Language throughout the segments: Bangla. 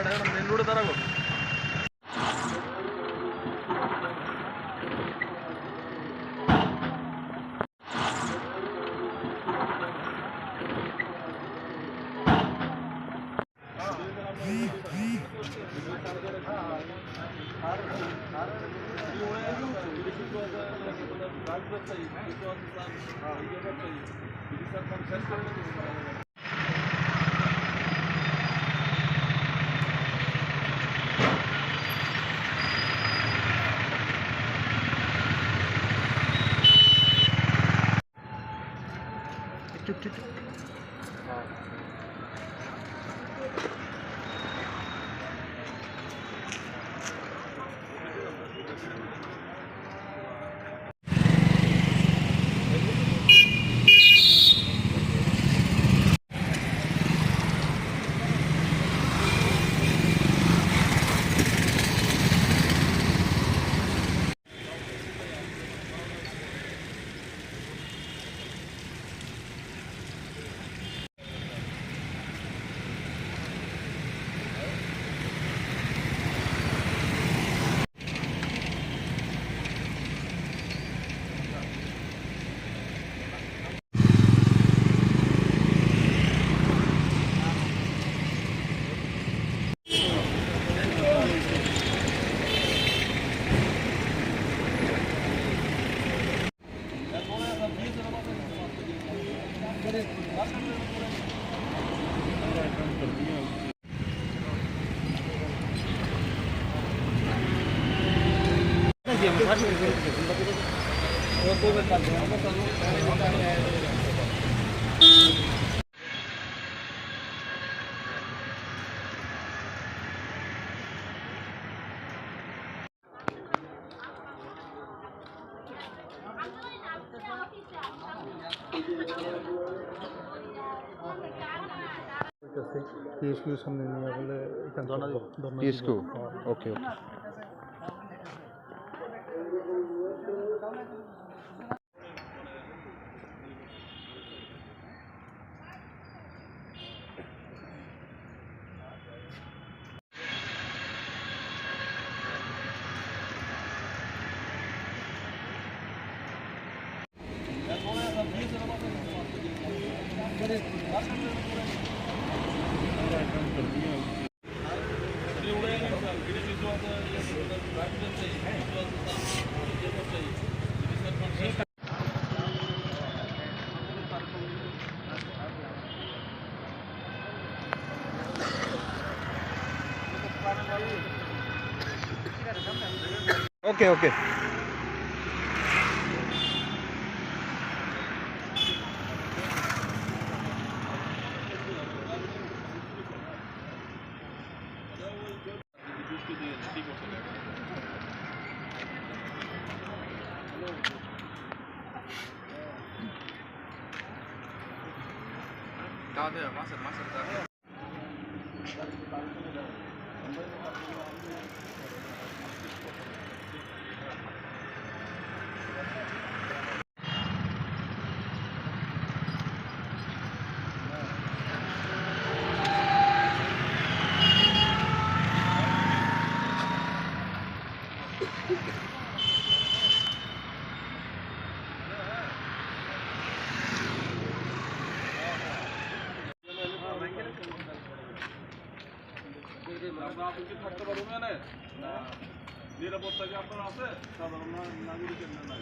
মেন রোডে দাঁড়াবো। টিএসকিউর সামনে নিয়ে বলে টিএসকিউ ওকে ওকে ओके ओके নিরাপত্তা কি আপনার আছে সাধারণ নাগরিকের না?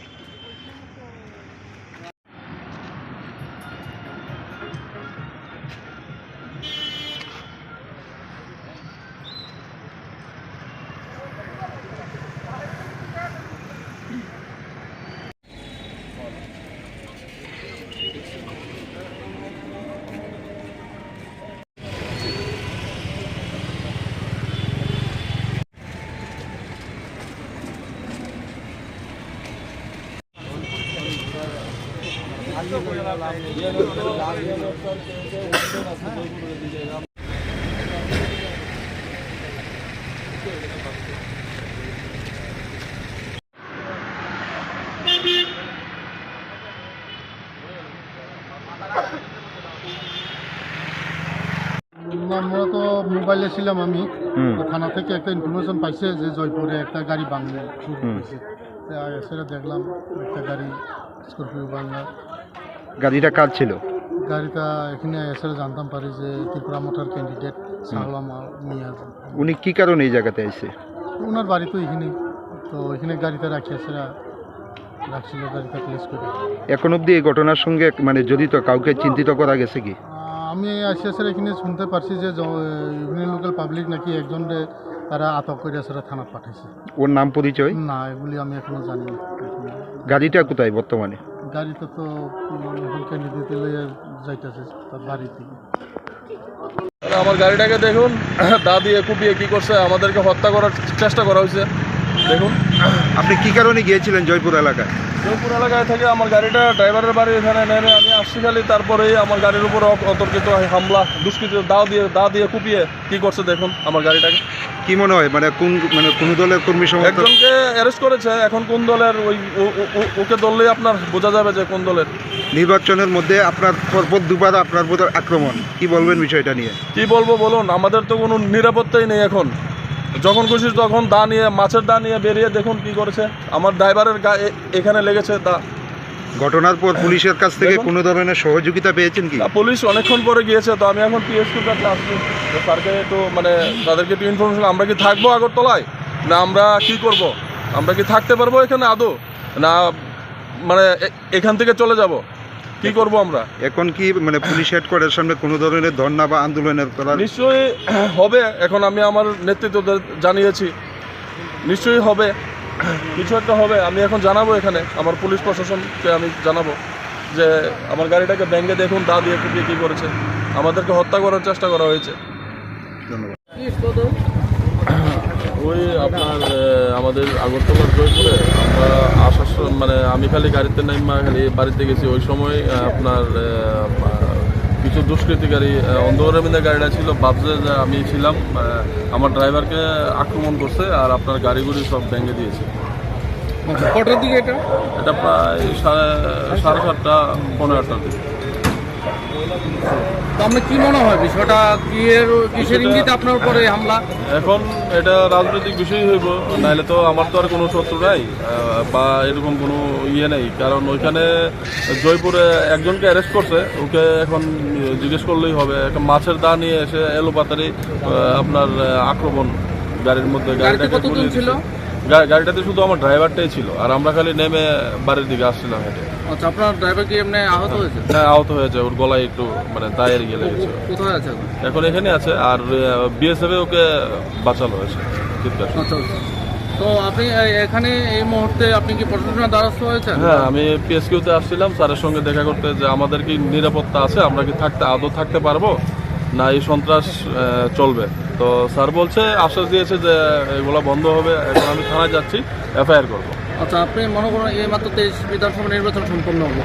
আমরা তো মোবাইলে ছিলাম আমি, হুম। তো থানা থেকে একটা ইনফরমেশন পাইছে যে জয়পুরে একটা গাড়ি ভাঙবে শুরু হয়েছে। সেটা দেখলাম একটা গাড়ি স্করপিও ভাঙা। গাড়িটা কার ছিল? গাড়িটা এখানে এসে জানতাম পারি যে ত্রিপুরা মোটর ক্যান্ডিডেট সাহলা মিয়া। উনি কি কারণে এই জায়গাতে আইছে? ওনার বাড়ি তো এখানেই, তো এখানে গাড়িটা রাখছিল গাড়িটা প্লেস করে। এখন অবধি এই ঘটনার সঙ্গে মানে জড়িত কাউকে চিন্তিত করা গেছে কি? আমি আসে এখানে শুনতে পারছি যে ইভিনিং লোকাল পাবলিক নাকি একজনকে তারা আটক করে সেটা থানা পাঠাইছে। ওর নাম পরিচয়? না, এগুলি আমি এখনো জানি না। গাড়িটা কোথায় বর্তমানে? গাড়িটা তো এখন ক্যান্ডিডেট লইয়া যাইতেছে তার বাড়ি থেকে। আমার গাড়িটাকে দেখুন, দা দিয়ে কুপিয়ে কি করছে, আমাদেরকে হত্যা করার চেষ্টা করা হয়েছে। দেখুন, আপনি কি কারণে গিয়েছিলেন জয়পুর এলাকায়? জয়পুর এলাকায় থেকে আমার গাড়িটা ড্রাইভারের বাড়ি এখানে নেমে আমি আসছি খালি, তারপরেই আমার গাড়ির উপর অতর্কিত হামলা, দুষ্কৃত দা দিয়ে কুপিয়ে কি করছে দেখুন আমার গাড়িটাকে। কি মনে হয় মানে কোন দলের কর্মী সমর্থক? একজনকে অ্যারেস্ট করেছে, এখন কোন দলের ওকে ধরলেই আপনার বোঝা যাবে যে কোন দলের। নির্বাচনের মধ্যে আপনার পরপর দুবার আপনার উপর আক্রমণ, কি বলবেন বিষয়টা নিয়ে? কি বলবো বলুন, আমাদের তো কোনো নিরাপত্তাই নেই এখন। যখন খুশি তখন দা নিয়ে, মাছের দা নিয়ে বেরিয়ে দেখুন কি করেছে। আমার ড্রাইভারের গায়ে এখানে লেগেছে দা। ঘটনার পর পুলিশের কাছ থেকে কোনো ধরনের সহযোগিতা পেয়েছেন কি? পুলিশ অনেকক্ষণ পরে গিয়েছে, তো আমি এখন পিএসকির কাছে আসছি। তো স্যারকে একটু মানে তাদেরকে একটু ইনফরমেশন, আমরা কি থাকবো আগরতলায়, না আমরা কি করব, আমরা কি থাকতে পারবো এখানে আদৌ, না মানে এখান থেকে চলে যাব, কি করব আমরা এখন? কি মানে পুলিশ হেডকোয়ার্টারের সামনে কোনো ধরনের ধর্ণা বা আন্দোলনের করার? নিশ্চয়ই হবে। এখন আমি আমার নেতৃত্বদের জানিয়েছি, নিশ্চয়ই হবে, কিছু একটা হবে। আমি এখন জানাবো, এখানে আমার পুলিশ প্রশাসনকে আমি জানাবো যে আমার গাড়িটাকে ব্যাঙ্গে দেখুন দা দিয়ে কুপিয়ে কী করেছে, আমাদেরকে হত্যা করার চেষ্টা করা হয়েছে। ধন্যবাদ। ওই আপনার আমাদের আগরতলার জয়পুরে আমরা আসার মানে আমি খালি গাড়িতে নাইমা খালি বাড়িতে গেছি, ওই সময় আপনার কিছু দুষ্কৃতিকারী অন্ধকারের মধ্যে গাড়িটা ছিল, ভাবছে যে আমি ছিলাম, আমার ড্রাইভারকে আক্রমণ করছে আর আপনার গাড়িগুলি সব ভেঙে দিয়েছে। কটার দিকে এটা? এটা প্রায় সাড়ে 7টা 15টার দিকে। তো আপনার কি মনে হয় বিষয়টা কিসের ইঙ্গিতে আপনার উপরে হামলা? এখন এটা রাজনৈতিক বিষয় হইব, নাহলে তো আমার তো আর কোনো শত্রু নাই বা এরকম কোনো ইয়ে নেই। কারণ ওইখানে জয়পুরে একজনকে অ্যারেস্ট করছে, ওকে এখন জিজ্ঞেস করলেই হবে। একটা মাছের দা নিয়ে এসে এলোপাতারি আপনার আক্রমণ গাড়ির মধ্যে। গাড়িটাতে শুধু আমার ড্রাইভারটাই ছিল, আর আমরা খালি নেমে বাড়ির দিকে আসছিলাম হেঁটে। আচ্ছা, আপনার ড্রাইভার কি এমনি আহত হয়েছে? হ্যাঁ, আহত হয়েছে, ওর গলায় একটু মানে দায়ের গিয়ে লেগেছে। কোথায় আছে এখন এখানে আছে, আর বিএসএফ ওকে বাঁচানো হয়েছে চিৎকার। আচ্ছা, তো আপনি এখানে এই মুহূর্তে আপনি কি প্রশাসনের দ্বারস্থ হয়েছেন? হ্যাঁ, আমি পিএসকিউতে আসছিলাম স্যারের সঙ্গে দেখা করতে, যে আমাদের কি নিরাপত্তা আছে, আমরা কি আদৌ থাকতে পারবো, না এই সন্ত্রাস চলবে। তো স্যার বলছে, আশ্বাস দিয়েছে যে এগুলো বন্ধ হবে। এখন আমি থানায় যাচ্ছি, এফআইআর করবো। আচ্ছা, আপনি মনে করুন এই মাত্র 23 বিধানসভা নির্বাচন সম্পন্ন হলো,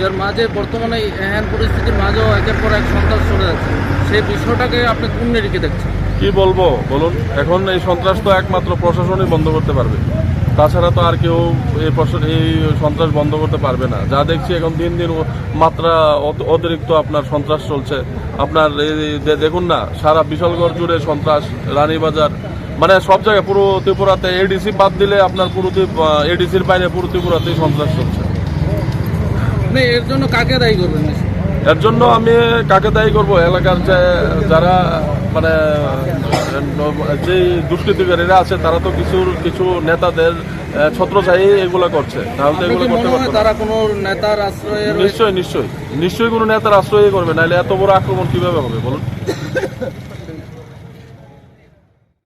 এর মাঝে বর্তমানে এহেন পরিস্থিতির মাঝেও একের পর এক সন্ত্রাস চলে যাচ্ছে, সেই বিষয়টাকে আপনি কোন নিরিখে দেখছেন? কি বলবো বলুন, এখন এই সন্ত্রাস তো একমাত্র প্রশাসনই বন্ধ করতে পারবে, তাছাড়া তো আর কেউ এই সন্ত্রাস বন্ধ করতে পারবে না। যা দেখছি এখন দিন দিন মাত্রা অতিরিক্ত আপনার সন্ত্রাস চলছে। আপনার দেখুন না, সারা বিশালগড় জুড়ে সন্ত্রাস, রানীবাজার, মানে সব জায়গায়, পুরো ত্রিপুরাতে এডিসি বাদ দিলে আপনার পুরো এডিসির বাইরে পুরো ত্রিপুরাতেই সন্ত্রাস চলছে। এর জন্য কাকে দায়ী করবেন? এর জন্য আমি কাকে দায়ী করবো? এলাকার যারা মানে যে দুষ্কৃতিকারীরা আছে, তারা তো কিছু নেতাদের ছত্রছায়াই এগুলো করছে, তাহলে তো এগুলো করতে পারবে না। তারা কোনো নেতার আশ্রয়ে? নিশ্চয়ই কোনো নেতার আশ্রয় করবে, নাহলে এত বড় আক্রমণ কিভাবে হবে বলুন।